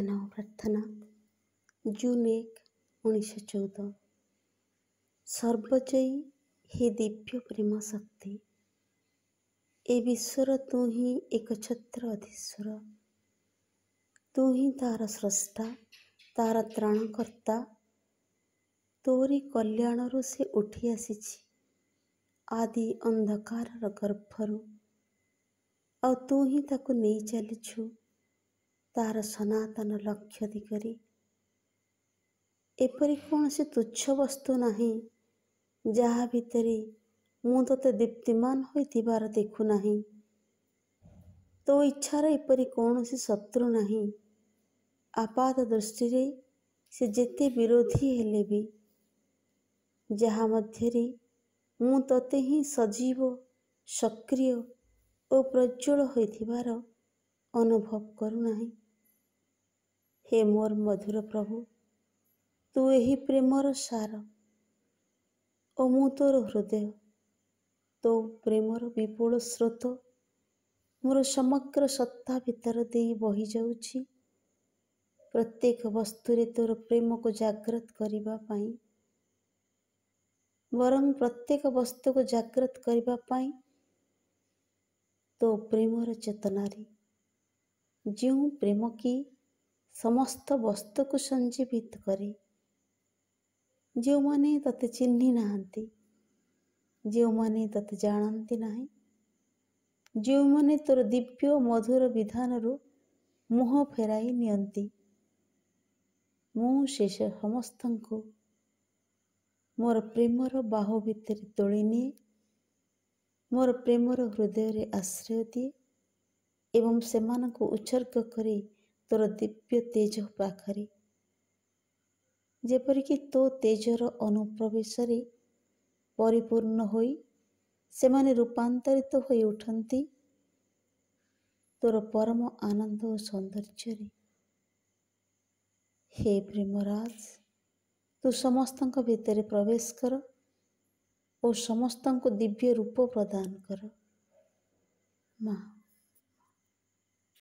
ଧ୍ୟାନ ପ୍ରାର୍ଥନା ଜୁନ୍ 1, 1914। ସର୍ବଜୟୀ ହେ ଦିବ୍ୟ ପ୍ରେମ ଶକ୍ତି, ଏ ବିଶ୍ୱର ତୁ ହିଁ ଏକଛତ୍ର ଅଧୀଶ୍ୱର। ତୁ ହିଁ ତାର ସ୍ରଷ୍ଟା, ତାର ତ୍ରାଣକର୍ତ୍ତା। ତୋରି କଲ୍ୟାଣରୁ ସେ ଉଠି ଆସିଛି ଆଦି ଅନ୍ଧକାରର ଗର୍ଭରୁ, ଆଉ ତୁ ହିଁ ତାକୁ ନେଇ ଚାଲିଛୁ ତାର ସନାତନ ଲକ୍ଷ୍ୟ ଦିଗରେ। ଏପରି କୌଣସି ତୁଚ୍ଛ ବସ୍ତୁ ନାହିଁ ଯାହା ଭିତରେ ମୁଁ ତୋତେ ଦୀପ୍ତିମାନ ହୋଇଥିବାର ଦେଖୁନାହିଁ। ତୋ ଇଚ୍ଛାର ଏପରି କୌଣସି ଶତ୍ରୁ ନାହିଁ, ଆପାତ ଦୃଷ୍ଟିରେ ସେ ଯେତେ ବିରୋଧୀ ହେଲେ ବି, ଯାହା ମଧ୍ୟରେ ମୁଁ ତୋତେ ହିଁ ସଜୀବ, ସକ୍ରିୟ ଓ ପ୍ରଜ୍ୱଳ ହୋଇଥିବାର ଅନୁଭବ କରୁନାହିଁ। ହେ ମୋର ମଧୁର ପ୍ରଭୁ, ତୁ ଏହି ପ୍ରେମର ସାର ଓ ମୁଁ ତୋର ହୃଦୟ। ତୋ ପ୍ରେମର ବିପୁଳ ସ୍ରୋତ ମୋର ସମଗ୍ର ସତ୍ତା ଭିତର ଦେଇ ବହି ଯାଉଛି। ପ୍ରତ୍ୟେକ ବସ୍ତୁରେ ତୋର ପ୍ରେମକୁ ଜାଗ୍ରତ କରିବା ପାଇଁ, ବରଂ ପ୍ରତ୍ୟେକ ବସ୍ତୁକୁ ଜାଗ୍ରତ କରିବା ପାଇଁ ତୋ ପ୍ରେମର ଚେତନାରେ, ଯେଉଁ ପ୍ରେମ କି ସମସ୍ତ ବସ୍ତୁକୁ ସଞ୍ଜୀବିତ କରେ। ଯେଉଁମାନେ ତୋତେ ଚିହ୍ନି ନାହାନ୍ତି, ଯେଉଁମାନେ ତୋତେ ଜାଣନ୍ତି ନାହିଁ, ଯେଉଁମାନେ ତୋର ଦିବ୍ୟ ମଧୁର ବିଧାନରୁ ମୁହଁ ଫେରାଇ ନିଅନ୍ତି, ମୁଁ ସେ ସମସ୍ତଙ୍କୁ ମୋର ପ୍ରେମର ବାହୁ ଭିତରେ ତୋଳି ନିଏ, ମୋର ପ୍ରେମର ହୃଦୟରେ ଆଶ୍ରୟ ଦିଏ ଏବଂ ସେମାନଙ୍କୁ ଉତ୍ସର୍ଗ କରେ ତୋର ଦିବ୍ୟ ତେଜ ପାଖରେ। ଯେପରିକି ତୋ ତେଜର ଅନୁପ୍ରବେଶରେ ପରିପୂର୍ଣ୍ଣ ହୋଇ ସେମାନେ ରୂପାନ୍ତରିତ ହୋଇ ଉଠନ୍ତି ତୋର ପରମ ଆନନ୍ଦ ଓ ସୌନ୍ଦର୍ଯ୍ୟରେ। ହେ ପ୍ରେମରାଜ, ତୁ ସମସ୍ତଙ୍କ ଭିତରେ ପ୍ରବେଶ କର ଓ ସମସ୍ତଙ୍କୁ ଦିବ୍ୟ ରୂପ ପ୍ରଦାନ କର। ମା।